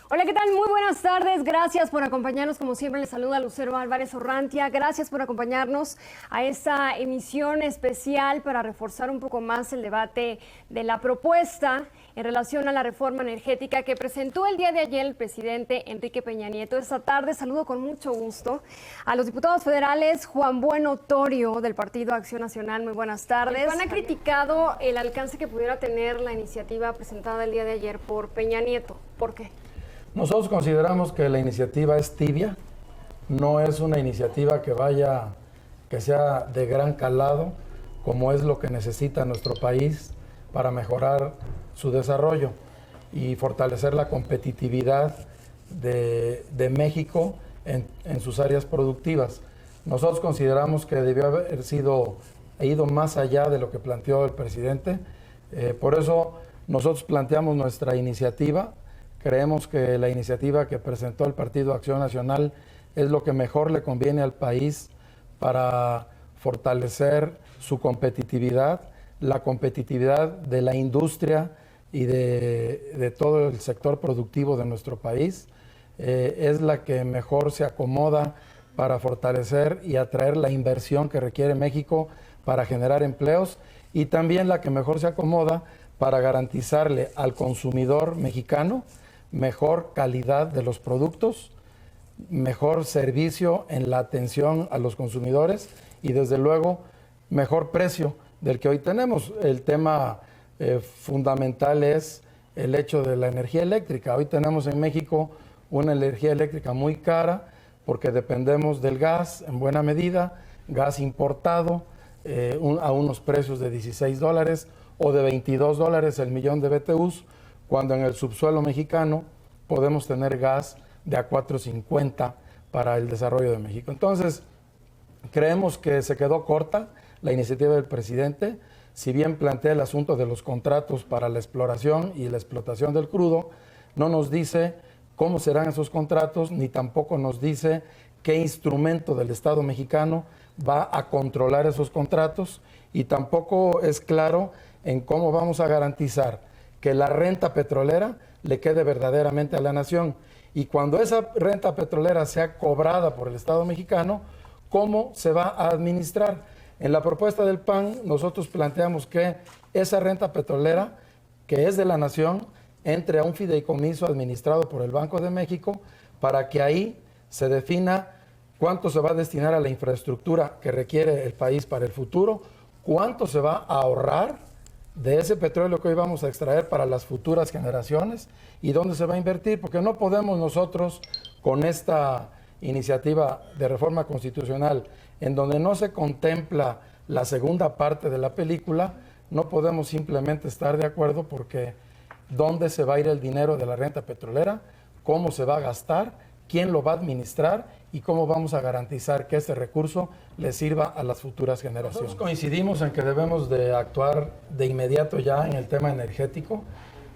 Hola, ¿qué tal? Muy buenas tardes. Gracias por acompañarnos. Como siempre, les saluda Lucero Álvarez Orrantia. Gracias por acompañarnos a esta emisión especial para reforzar un poco más el debate de la propuesta en relación a la reforma energética que presentó el día de ayer el presidente Enrique Peña Nieto. Esta tarde saludo con mucho gusto a los diputados federales Juan Bueno Torio del Partido Acción Nacional. Muy buenas tardes. El PAN ha criticado el alcance que pudiera tener la iniciativa presentada el día de ayer por Peña Nieto. ¿Por qué? Nosotros consideramos que la iniciativa es tibia, no es una iniciativa que sea de gran calado, como es lo que necesita nuestro país para mejorar su desarrollo y fortalecer la competitividad de México en sus áreas productivas. Nosotros consideramos que debió haber ido más allá de lo que planteó el presidente. Por eso nosotros planteamos nuestra iniciativa. Creemos que la iniciativa que presentó el Partido Acción Nacional es lo que mejor le conviene al país para fortalecer su competitividad, la competitividad de la industria y de todo el sector productivo de nuestro país. Es la que mejor se acomoda para fortalecer y atraer la inversión que requiere México para generar empleos, y también la que mejor se acomoda para garantizarle al consumidor mexicano mejor calidad de los productos, mejor servicio en la atención a los consumidores y desde luego mejor precio del que hoy tenemos. El tema fundamental es el hecho de la energía eléctrica. Hoy tenemos en México una energía eléctrica muy cara porque dependemos del gas en buena medida, gas importado a unos precios de $16 o de $22 el millón de BTUs, cuando en el subsuelo mexicano podemos tener gas de a $4.50 para el desarrollo de México. Entonces, creemos que se quedó corta la iniciativa del presidente. Si bien plantea el asunto de los contratos para la exploración y la explotación del crudo, no nos dice cómo serán esos contratos, ni tampoco nos dice qué instrumento del Estado mexicano va a controlar esos contratos, y tampoco es claro en cómo vamos a garantizar que la renta petrolera le quede verdaderamente a la nación. Y cuando esa renta petrolera sea cobrada por el Estado mexicano, ¿cómo se va a administrar? En la propuesta del PAN nosotros planteamos que esa renta petrolera, que es de la nación, entre a un fideicomiso administrado por el Banco de México para que ahí se defina cuánto se va a destinar a la infraestructura que requiere el país para el futuro, cuánto se va a ahorrar de ese petróleo que hoy vamos a extraer para las futuras generaciones y dónde se va a invertir, porque no podemos nosotros con esta iniciativa de reforma constitucional, en donde no se contempla la segunda parte de la película, no podemos simplemente estar de acuerdo, porque dónde se va a ir el dinero de la renta petrolera, cómo se va a gastar, quién lo va a administrar y cómo vamos a garantizar que este recurso le sirva a las futuras generaciones. Nosotros coincidimos en que debemos de actuar de inmediato ya en el tema energético.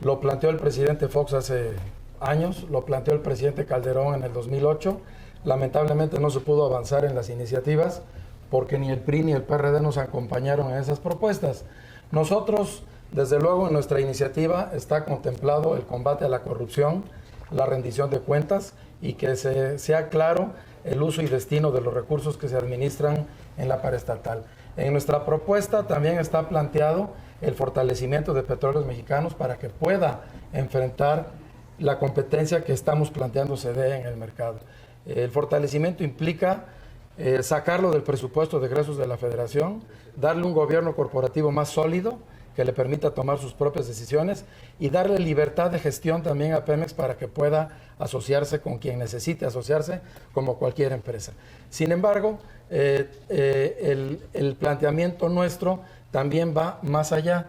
Lo planteó el presidente Fox hace años, lo planteó el presidente Calderón en el 2008. Lamentablemente no se pudo avanzar en las iniciativas porque ni el PRI ni el PRD nos acompañaron en esas propuestas. Nosotros, desde luego, en nuestra iniciativa está contemplado el combate a la corrupción, la rendición de cuentas y que sea claro el uso y destino de los recursos que se administran en la paraestatal. En nuestra propuesta también está planteado el fortalecimiento de Petróleos Mexicanos para que pueda enfrentar la competencia que estamos planteando se dé en el mercado. El fortalecimiento implica sacarlo del presupuesto de egresos de la Federación, darle un gobierno corporativo más sólido que le permita tomar sus propias decisiones y darle libertad de gestión también a Pemex para que pueda asociarse con quien necesite asociarse, como cualquier empresa. Sin embargo, el planteamiento nuestro también va más allá,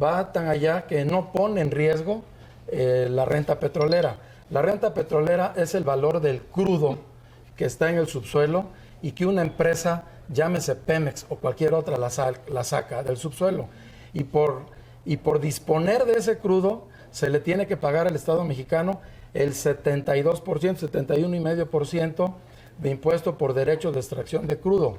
va tan allá que no pone en riesgo la renta petrolera. La renta petrolera es el valor del crudo que está en el subsuelo y que una empresa, llámese Pemex o cualquier otra, la saca del subsuelo. Y por disponer de ese crudo se le tiene que pagar al Estado mexicano el 72%, 71,5% de impuesto por derecho de extracción de crudo.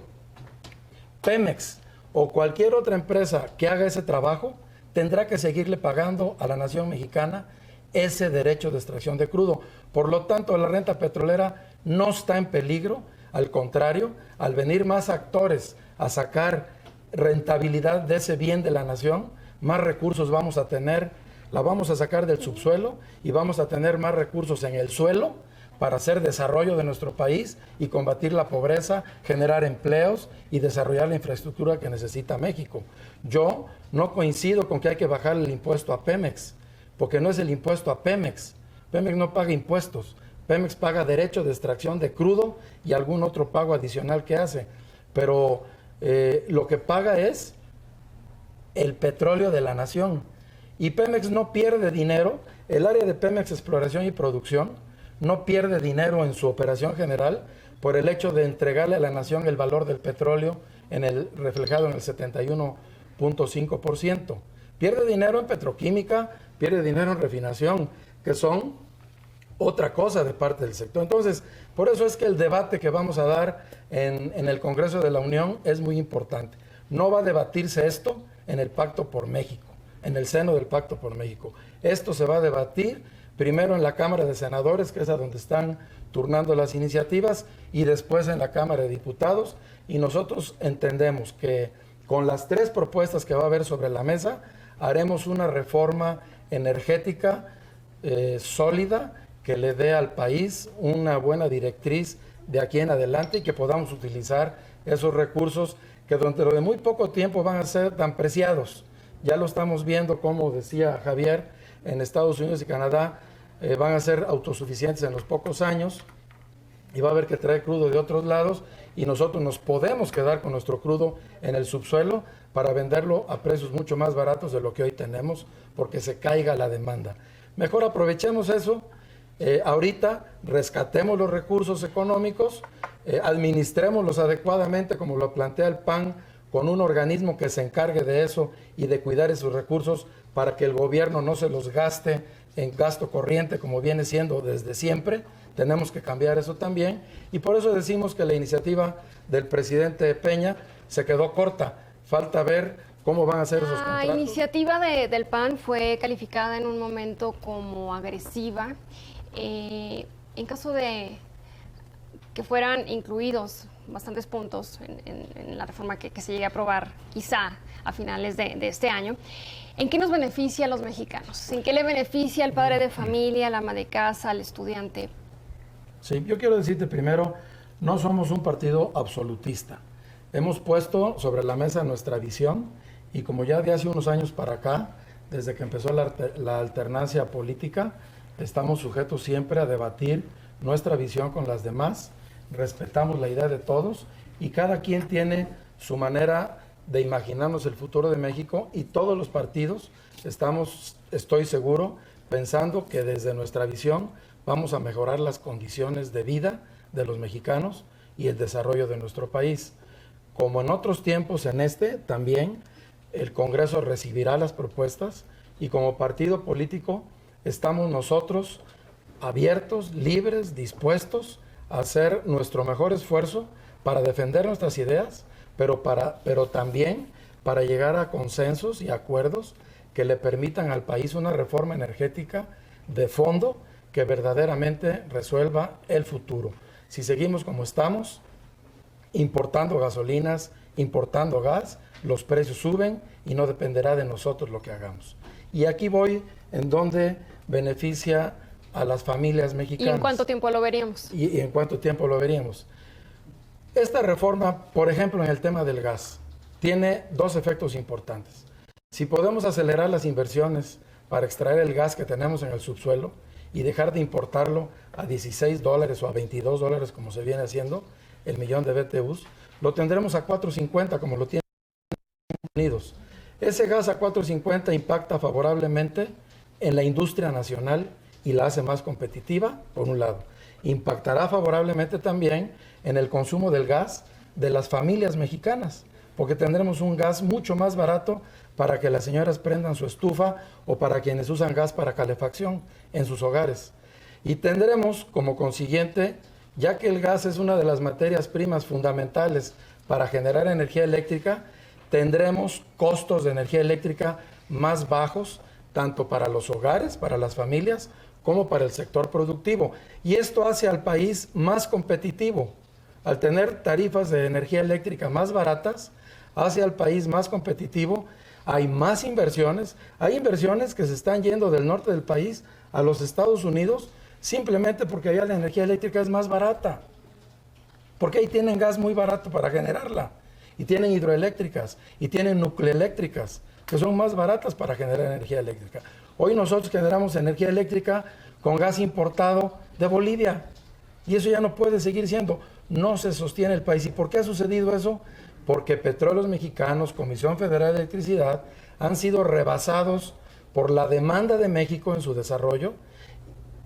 Pemex o cualquier otra empresa que haga ese trabajo tendrá que seguirle pagando a la nación mexicana ese derecho de extracción de crudo. Por lo tanto, la renta petrolera no está en peligro, al contrario, al venir más actores a sacar rentabilidad de ese bien de la nación, más recursos vamos a tener, la vamos a sacar del subsuelo y vamos a tener más recursos en el suelo para hacer desarrollo de nuestro país y combatir la pobreza, generar empleos y desarrollar la infraestructura que necesita México. Yo no coincido con que hay que bajar el impuesto a Pemex, porque no es el impuesto a Pemex. Pemex no paga impuestos. Pemex paga derecho de extracción de crudo y algún otro pago adicional que hace. Pero lo que paga es el petróleo de la nación. Y Pemex no pierde dinero. El área de Pemex Exploración y Producción no pierde dinero en su operación general por el hecho de entregarle a la nación el valor del petróleo reflejado en el 71.5%. Pierde dinero en petroquímica, pierde dinero en refinación, que son otra cosa de parte del sector. Entonces, por eso es que el debate que vamos a dar en el Congreso de la Unión es muy importante. No va a debatirse esto en el Pacto por México, en el seno del Pacto por México. Esto se va a debatir primero en la Cámara de Senadores, que es a donde están turnando las iniciativas, y después en la Cámara de Diputados. Y nosotros entendemos que con las 3 propuestas que va a haber sobre la mesa, haremos una reforma energética sólida que le dé al país una buena directriz de aquí en adelante y que podamos utilizar esos recursos que dentro de muy poco tiempo van a ser tan preciados. Ya lo estamos viendo, como decía Javier, en Estados Unidos y Canadá van a ser autosuficientes en los pocos años y va a haber que traer crudo de otros lados y nosotros nos podemos quedar con nuestro crudo en el subsuelo para venderlo a precios mucho más baratos de lo que hoy tenemos porque se caiga la demanda. Mejor aprovechemos eso, ahorita rescatemos los recursos económicos, administrémoslos adecuadamente como lo plantea el PAN, con un organismo que se encargue de eso y de cuidar esos recursos para que el gobierno no se los gaste en gasto corriente como viene siendo desde siempre. Tenemos que cambiar eso también y por eso decimos que la iniciativa del presidente Peña se quedó corta. Falta ver cómo van a ser esos contratos. La iniciativa del PAN fue calificada en un momento como agresiva. En caso de que fueran incluidos bastantes puntos en la reforma que se llegue a aprobar quizá a finales de este año, ¿en qué nos beneficia a los mexicanos? ¿En qué le beneficia al padre de familia, al ama de casa, al estudiante? Sí, yo quiero decirte primero, no somos un partido absolutista. Hemos puesto sobre la mesa nuestra visión y como ya de hace unos años para acá, desde que empezó la alternancia política, estamos sujetos siempre a debatir nuestra visión con las demás, respetamos la idea de todos y cada quien tiene su manera de imaginarnos el futuro de México y todos los partidos estamos, estoy seguro, pensando que desde nuestra visión vamos a mejorar las condiciones de vida de los mexicanos y el desarrollo de nuestro país. Como en otros tiempos, en este también el Congreso recibirá las propuestas y como partido político estamos nosotros abiertos, libres, dispuestos a hacer nuestro mejor esfuerzo para defender nuestras ideas, pero también para llegar a consensos y acuerdos que le permitan al país una reforma energética de fondo que verdaderamente resuelva el futuro. Si seguimos como estamos, importando gasolinas, importando gas, los precios suben y no dependerá de nosotros lo que hagamos. Y aquí voy en donde beneficia a las familias mexicanas. ¿Y en cuánto tiempo lo veríamos? ¿Y en cuánto tiempo lo veríamos? Esta reforma, por ejemplo, en el tema del gas, tiene 2 efectos importantes. Si podemos acelerar las inversiones para extraer el gas que tenemos en el subsuelo y dejar de importarlo a $16 o a $22 como se viene haciendo, el millón de BTUs, lo tendremos a $4.50 como lo tienen Estados Unidos. Ese gas a $4.50 impacta favorablemente en la industria nacional y la hace más competitiva, por un lado. Impactará favorablemente también en el consumo del gas de las familias mexicanas, porque tendremos un gas mucho más barato para que las señoras prendan su estufa o para quienes usan gas para calefacción en sus hogares. Y tendremos, como consiguiente, ya que el gas es una de las materias primas fundamentales para generar energía eléctrica, tendremos costos de energía eléctrica más bajos tanto para los hogares, para las familias, como para el sector productivo. Y esto hace al país más competitivo. Al tener tarifas de energía eléctrica más baratas, hace al país más competitivo. Hay más inversiones. Hay inversiones que se están yendo del norte del país a los Estados Unidos simplemente porque allá la energía eléctrica es más barata. Porque ahí tienen gas muy barato para generarla. Y tienen hidroeléctricas. Y tienen nucleoeléctricas, que son más baratas para generar energía eléctrica. Hoy nosotros generamos energía eléctrica con gas importado de Bolivia. Y eso ya no puede seguir siendo. No se sostiene el país. ¿Y por qué ha sucedido eso? Porque Petróleos Mexicanos, Comisión Federal de Electricidad, han sido rebasados por la demanda de México en su desarrollo,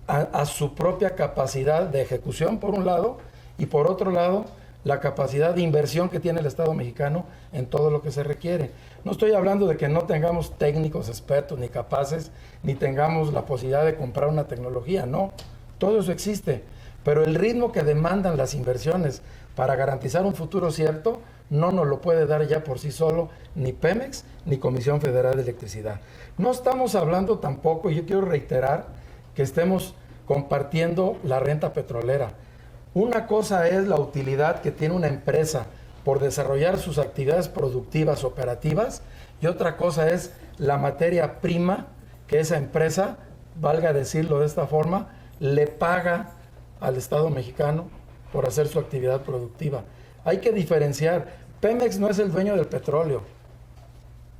a su propia capacidad de ejecución, por un lado, y por otro lado, la capacidad de inversión que tiene el Estado mexicano en todo lo que se requiere. No estoy hablando de que no tengamos técnicos expertos ni capaces, ni tengamos la posibilidad de comprar una tecnología, no, todo eso existe, pero el ritmo que demandan las inversiones para garantizar un futuro cierto, no nos lo puede dar ya por sí solo ni Pemex ni Comisión Federal de Electricidad. No estamos hablando tampoco, y yo quiero reiterar, que estemos compartiendo la renta petrolera. Una cosa es la utilidad que tiene una empresa por desarrollar sus actividades productivas operativas y otra cosa es la materia prima que esa empresa, valga decirlo de esta forma, le paga al Estado mexicano por hacer su actividad productiva. Hay que diferenciar. Pemex no es el dueño del petróleo,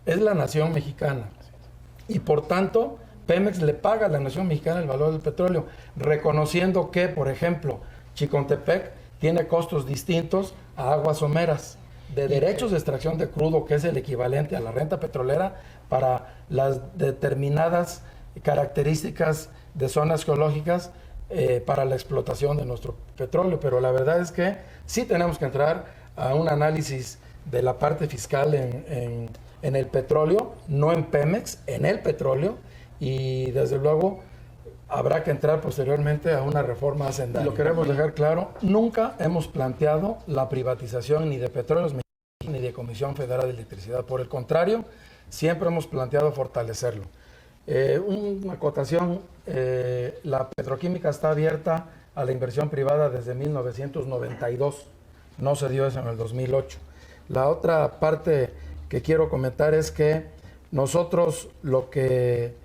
es la nación mexicana. Y por tanto, Pemex le paga a la nación mexicana el valor del petróleo, reconociendo que, por ejemplo, Chicontepec tiene costos distintos a aguas someras de derechos de extracción de crudo, que es el equivalente a la renta petrolera para las determinadas características de zonas geológicas para la explotación de nuestro petróleo. Pero la verdad es que sí tenemos que entrar a un análisis de la parte fiscal en el petróleo, no en Pemex, en el petróleo, y desde luego habrá que entrar posteriormente a una reforma hacendaria. Lo queremos dejar claro, nunca hemos planteado la privatización ni de Petróleos Mexicanos ni de Comisión Federal de Electricidad. Por el contrario, siempre hemos planteado fortalecerlo. Una acotación, la petroquímica está abierta a la inversión privada desde 1992, no se dio eso en el 2008. La otra parte que quiero comentar es que nosotros lo que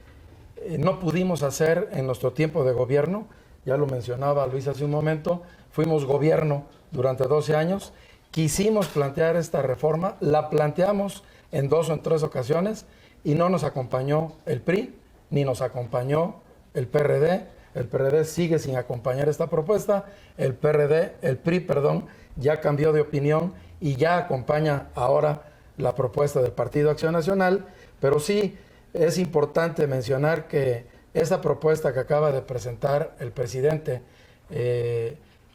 no pudimos hacer en nuestro tiempo de gobierno, ya lo mencionaba Luis hace un momento, fuimos gobierno durante 12 años, quisimos plantear esta reforma, la planteamos en 2 o en 3 ocasiones y no nos acompañó el PRI, ni nos acompañó el PRD sigue sin acompañar esta propuesta, el PRI, ya cambió de opinión y ya acompaña ahora la propuesta del Partido Acción Nacional, pero sí es importante mencionar que esa propuesta que acaba de presentar el presidente,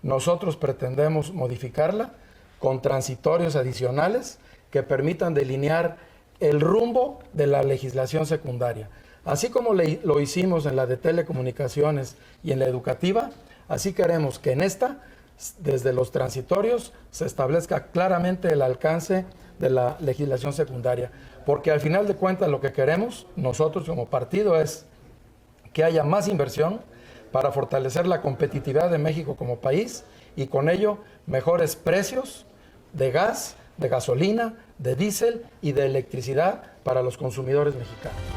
nosotros pretendemos modificarla con transitorios adicionales que permitan delinear el rumbo de la legislación secundaria. Así como lo hicimos en la de telecomunicaciones y en la educativa, así queremos que en esta, desde los transitorios, se establezca claramente el alcance de la legislación secundaria. Porque al final de cuentas lo que queremos nosotros como partido es que haya más inversión para fortalecer la competitividad de México como país y con ello mejores precios de gas, de gasolina, de diésel y de electricidad para los consumidores mexicanos.